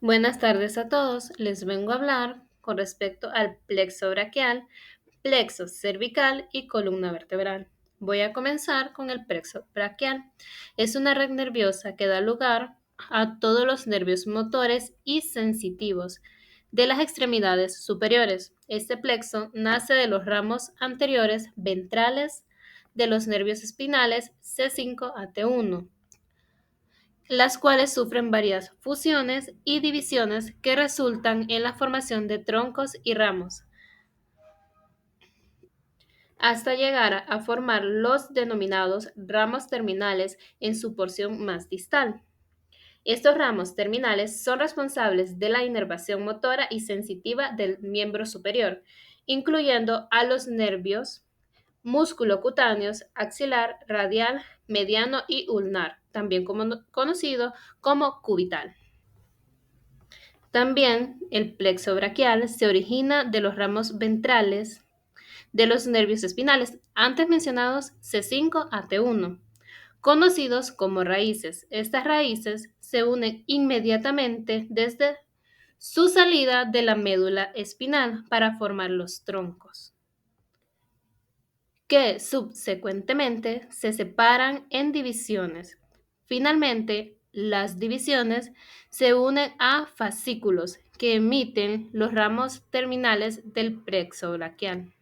Buenas tardes a todos. Les vengo a hablar con respecto al plexo braquial, plexo cervical y columna vertebral. Voy a comenzar con el plexo braquial. Es una red nerviosa que da lugar a todos los nervios motores y sensitivos de las extremidades superiores. Este plexo nace de los ramos anteriores ventrales de los nervios espinales C5 a T1, las cuales sufren varias fusiones y divisiones que resultan en la formación de troncos y ramos, hasta llegar a formar los denominados ramos terminales en su porción más distal. Estos ramos terminales son responsables de la inervación motora y sensitiva del miembro superior, incluyendo a los nervios músculo cutáneos, axilar, radial, mediano y ulnar, también conocido como cubital. También el plexo braquial se origina de los ramos ventrales de los nervios espinales, antes mencionados C5 a T1, conocidos como raíces. Estas raíces se unen inmediatamente desde su salida de la médula espinal para formar los troncos, que subsecuentemente se separan en divisiones. Finalmente, las divisiones se unen a fascículos que emiten los ramos terminales del plexo braquial.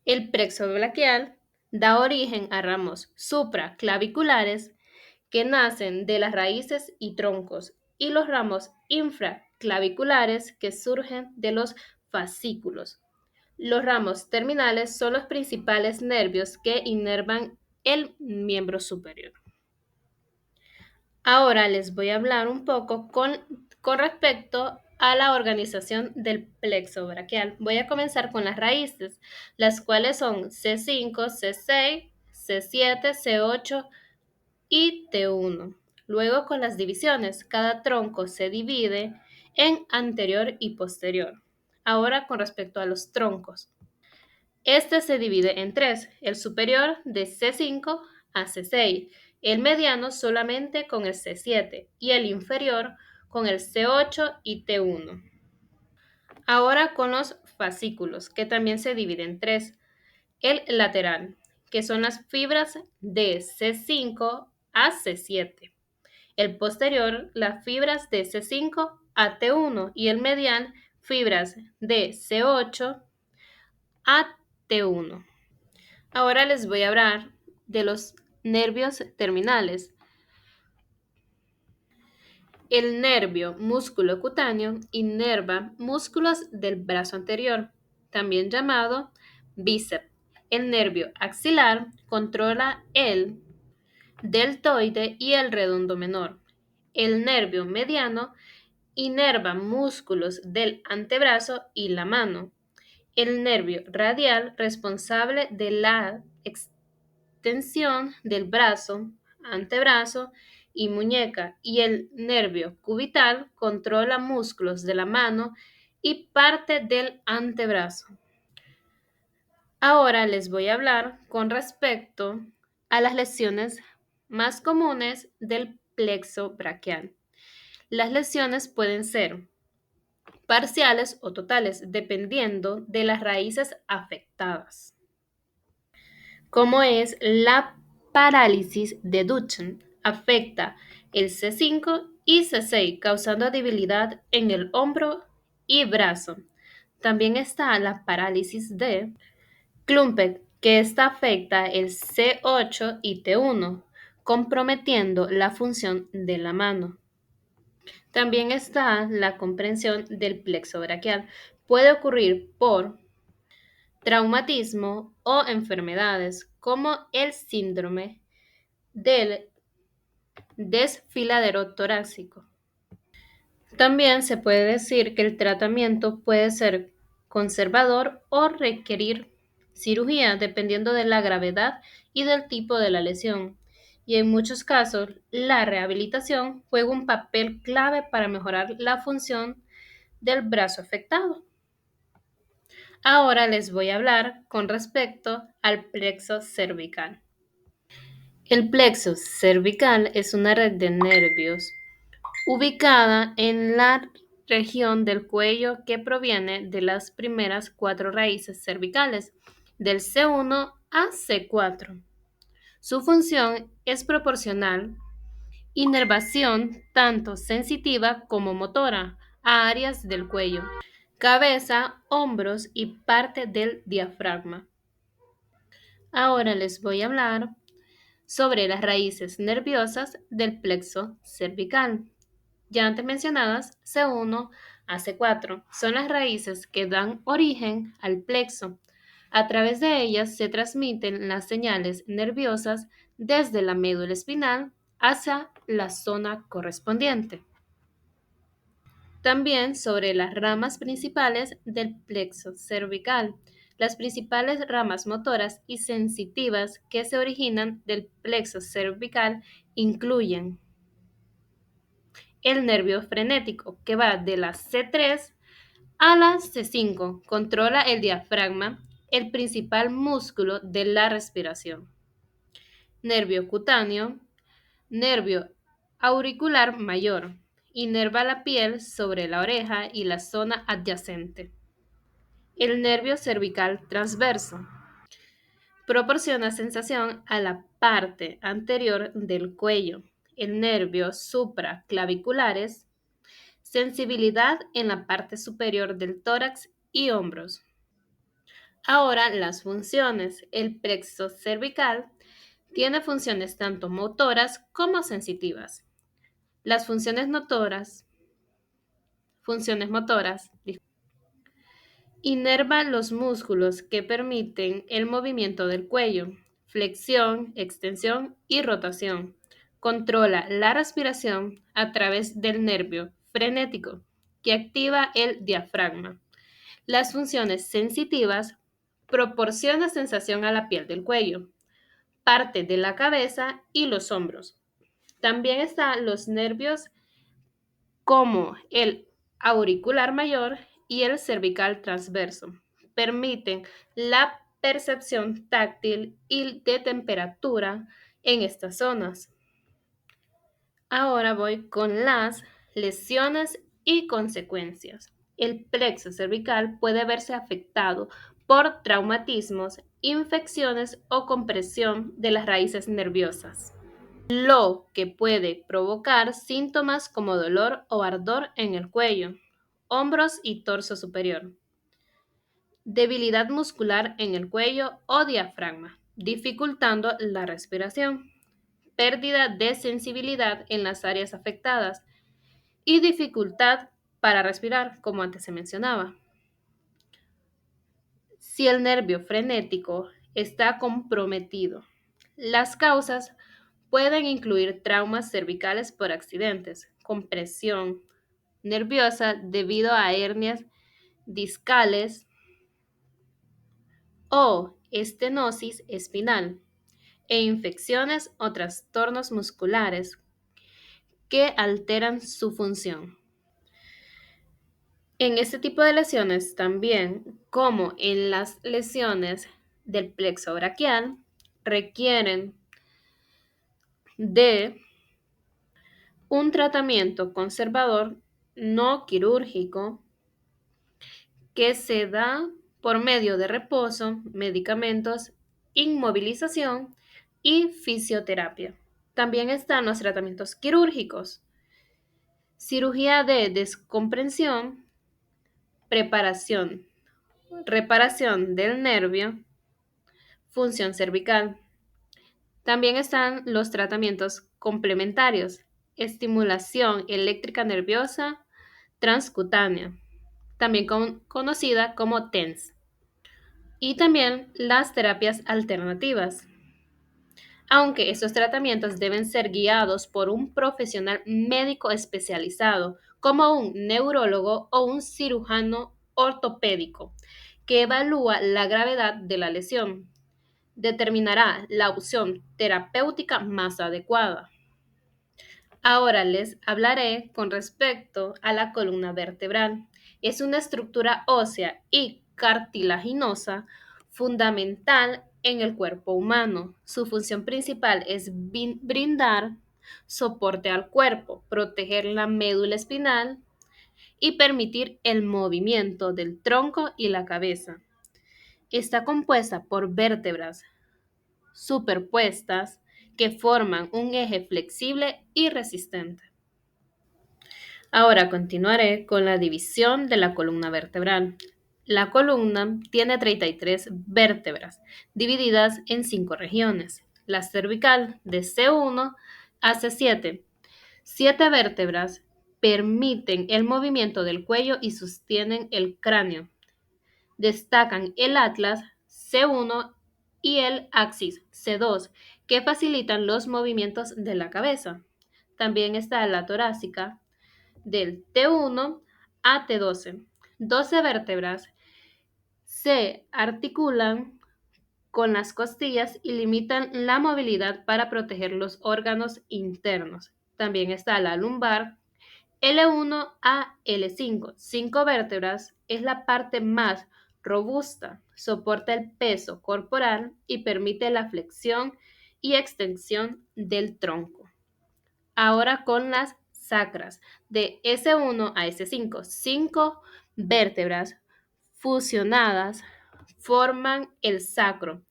El plexo braquial da origen a ramos supraclaviculares que nacen de las raíces y troncos, y los ramos infraclaviculares que surgen de los fascículos. Los ramos terminales son los principales nervios que inervan el miembro superior. Ahora les voy a hablar un poco con respecto a la organización del plexo braquial. Voy a comenzar con las raíces, las cuales son C5, C6, C7, C8 y T1. Luego con las divisiones, cada tronco se divide en anterior y posterior. Ahora con respecto a los troncos. Este se divide en tres, el superior de C5 a C6, el mediano solamente con el C7 y el inferior con el C8 y T1. Ahora con los fascículos, que también se dividen en tres, el lateral, que son las fibras de C5 a C7, el posterior, las fibras de C5 a T1 y el medial, fibras de C8 a T1. Ahora les voy a hablar de los nervios terminales. El nervio músculo cutáneo inerva músculos del brazo anterior, también llamado bíceps. El nervio axilar controla el deltoide y el redondo menor. El nervio mediano inerva músculos del antebrazo y la mano. El nervio radial responsable de la extensión del brazo, antebrazo y muñeca, y el nervio cubital controla músculos de la mano y parte del antebrazo. Ahora les voy a hablar con respecto a las lesiones más comunes del plexo braquial. Las lesiones pueden ser parciales o totales, dependiendo de las raíces afectadas, como es la parálisis de Duchenne, afecta el C5 y C6, causando debilidad en el hombro y brazo. También está la parálisis de Klumpke, que esta afecta el C8 y T1, comprometiendo la función de la mano. También está la comprensión del plexo braquial. Puede ocurrir por traumatismo o enfermedades como el síndrome del desfiladero torácico. También se puede decir que el tratamiento puede ser conservador o requerir cirugía dependiendo de la gravedad y del tipo de la lesión. Y en muchos casos, la rehabilitación juega un papel clave para mejorar la función del brazo afectado. Ahora les voy a hablar con respecto al plexo cervical. El plexo cervical es una red de nervios ubicada en la región del cuello que proviene de las primeras 4 raíces cervicales, del C1 a C4. Su función es proporcional inervación tanto sensitiva como motora a áreas del cuello, cabeza, hombros y parte del diafragma. Ahora les voy a hablar sobre las raíces nerviosas del plexo cervical. Ya antes mencionadas, C1 a C4 son las raíces que dan origen al plexo. A través de ellas se transmiten las señales nerviosas desde la médula espinal hacia la zona correspondiente. También sobre las ramas principales del plexo cervical. Las principales ramas motoras y sensitivas que se originan del plexo cervical incluyen el nervio frenético, que va de la C3 a la C5, controla el diafragma, el principal músculo de la respiración. Nervio cutáneo, nervio auricular mayor, inerva la piel sobre la oreja y la zona adyacente. El nervio cervical transverso proporciona sensación a la parte anterior del cuello. El nervio supraclaviculares, sensibilidad en la parte superior del tórax y hombros. Ahora las funciones. El plexo cervical tiene funciones tanto motoras como sensitivas. Las funciones motoras, inerva los músculos que permiten el movimiento del cuello, flexión, extensión y rotación. Controla la respiración a través del nervio frenético que activa el diafragma. Las funciones sensitivas proporciona sensación a la piel del cuello, parte de la cabeza y los hombros. También están los nervios como el auricular mayor y el cervical transverso. Permiten la percepción táctil y de temperatura en estas zonas. Ahora voy con las lesiones y consecuencias. El plexo cervical puede verse afectado por traumatismos, infecciones o compresión de las raíces nerviosas, lo que puede provocar síntomas como dolor o ardor en el cuello, hombros y torso superior, debilidad muscular en el cuello o diafragma, dificultando la respiración, pérdida de sensibilidad en las áreas afectadas y dificultad para respirar, como antes se mencionaba. Si el nervio frenético está comprometido, las causas pueden incluir traumas cervicales por accidentes, compresión nerviosa debido a hernias discales o estenosis espinal e infecciones o trastornos musculares que alteran su función. En este tipo de lesiones también, como en las lesiones del plexo braquial, requieren de un tratamiento conservador no quirúrgico que se da por medio de reposo, medicamentos, inmovilización y fisioterapia. También están los tratamientos quirúrgicos, cirugía de descompresión, preparación, reparación del nervio, función cervical. También están los tratamientos complementarios, estimulación eléctrica nerviosa transcutánea, también conocida como TENS, y también las terapias alternativas. Aunque estos tratamientos deben ser guiados por un profesional médico especializado, como un neurólogo o un cirujano ortopédico, que evalúa la gravedad de la lesión, determinará la opción terapéutica más adecuada. Ahora les hablaré con respecto a la columna vertebral. Es una estructura ósea y cartilaginosa fundamental en el cuerpo humano. Su función principal es brindar soporte al cuerpo, proteger la médula espinal y permitir el movimiento del tronco y la cabeza. Está compuesta por vértebras superpuestas que forman un eje flexible y resistente. Ahora continuaré con la división de la columna vertebral. La columna tiene 33 vértebras, divididas en 5 regiones. La cervical de C1 a C7. 7 vértebras permiten el movimiento del cuello y sostienen el cráneo. Destacan el atlas C1 y el axis C2, que facilitan los movimientos de la cabeza. También está la torácica del T1 a T12. 12 vértebras se articulan con las costillas y limitan la movilidad para proteger los órganos internos. También está la lumbar L1 a L5. 5 vértebras es la parte más robusta, soporta el peso corporal y permite la flexión y extensión del tronco. Ahora con las sacras de S1 a S5. 5 vértebras fusionadas forman el sacro,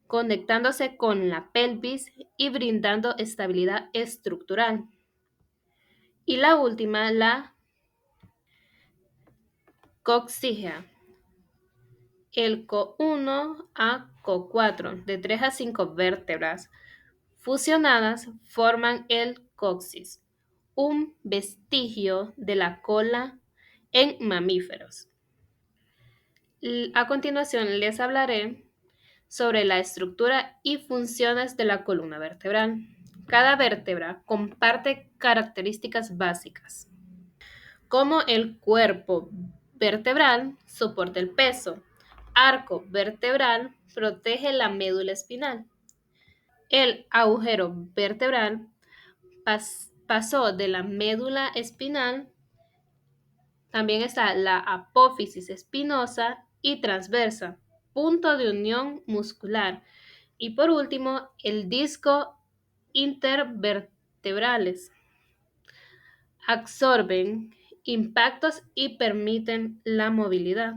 conectándose con la pelvis y brindando estabilidad estructural. Y la última, la coxígea. El CO1 a CO4, de 3 a 5 vértebras fusionadas, forman el coxis, un vestigio de la cola en mamíferos. A continuación les hablaré sobre la estructura y funciones de la columna vertebral. Cada vértebra comparte características básicas, como el cuerpo vertebral soporta el peso, arco vertebral protege la médula espinal, el agujero vertebral pasó de la médula espinal. También está la apófisis espinosa y transversa, punto de unión muscular. Y por último, el disco intervertebrales. Absorben impactos y permiten la movilidad.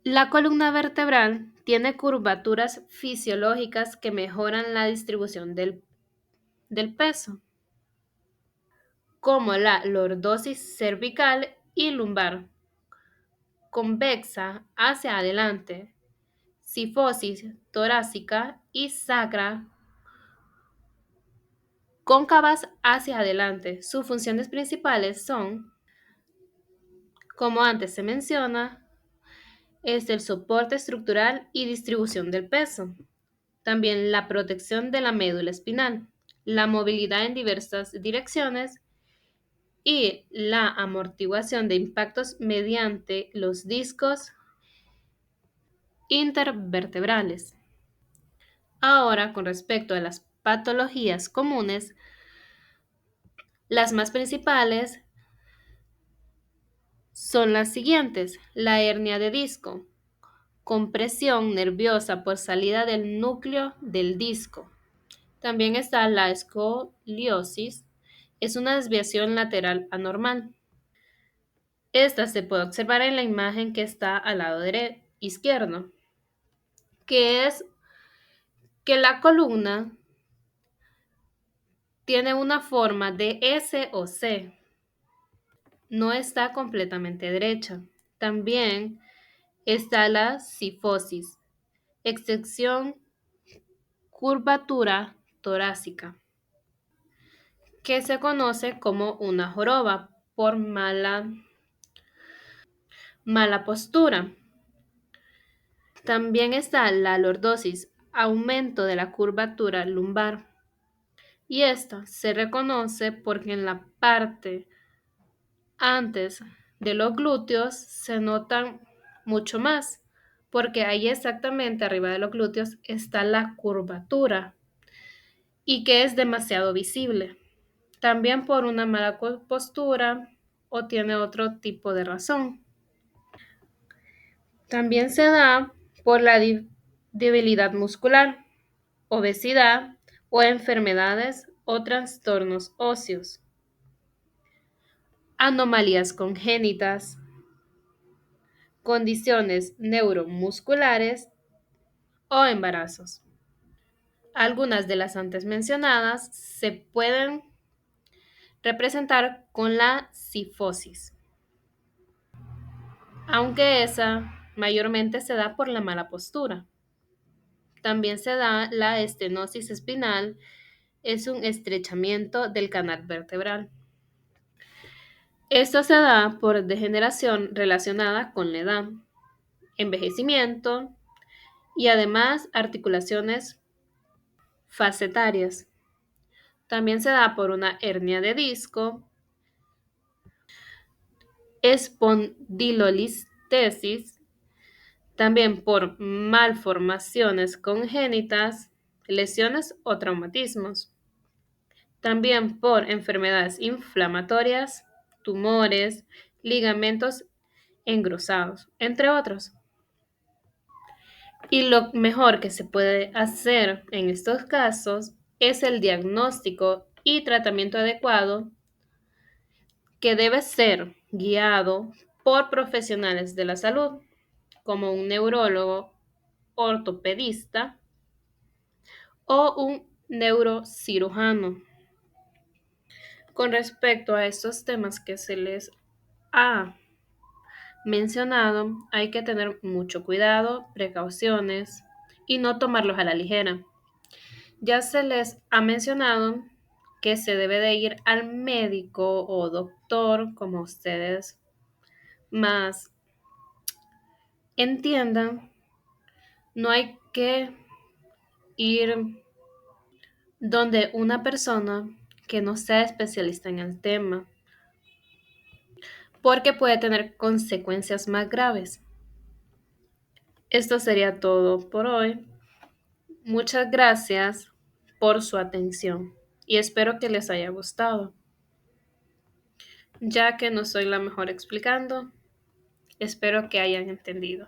La columna vertebral tiene curvaturas fisiológicas que mejoran la distribución del peso, como la lordosis cervical y lumbar, convexa hacia adelante, cifosis torácica y sacra cóncavas hacia adelante. Sus funciones principales son, como antes se menciona, es el soporte estructural y distribución del peso. También la protección de la médula espinal, la movilidad en diversas direcciones y la amortiguación de impactos mediante los discos intervertebrales. Ahora, con respecto a las patologías comunes, las más principales son las siguientes: la hernia de disco, compresión nerviosa por salida del núcleo del disco. También está la escoliosis, es una desviación lateral anormal. Esta se puede observar en la imagen que está al lado izquierdo, que es que la columna tiene una forma de S o C, no está completamente derecha. También está la cifosis, extensión, curvatura torácica, que se conoce como una joroba por mala postura. También está la lordosis, aumento de la curvatura lumbar. Y esta se reconoce porque en la parte antes de los glúteos se notan mucho más, porque ahí exactamente arriba de los glúteos está la curvatura y que es demasiado visible. También por una mala postura o tiene otro tipo de razón. También se da por la debilidad muscular, obesidad, o enfermedades o trastornos óseos, anomalías congénitas, condiciones neuromusculares o embarazos. Algunas de las antes mencionadas se pueden representar con la cifosis, aunque esa mayormente se da por la mala postura. También se da la estenosis espinal, es un estrechamiento del canal vertebral. Esto se da por degeneración relacionada con la edad, envejecimiento y además articulaciones facetarias. También se da por una hernia de disco, espondilolistesis, también por malformaciones congénitas, lesiones o traumatismos. También por enfermedades inflamatorias, tumores, ligamentos engrosados, entre otros. Y lo mejor que se puede hacer en estos casos es el diagnóstico y tratamiento adecuado que debe ser guiado por profesionales de la salud, como un neurólogo, ortopedista o un neurocirujano. Con respecto a estos temas que se les ha mencionado, hay que tener mucho cuidado, precauciones y no tomarlos a la ligera. Ya se les ha mencionado que se debe de ir al médico o doctor, como ustedes más entiendan. No hay que ir donde una persona que no sea especialista en el tema, porque puede tener consecuencias más graves. Esto sería todo por hoy. Muchas gracias por su atención y espero que les haya gustado. Ya que no soy la mejor explicando, espero que hayan entendido.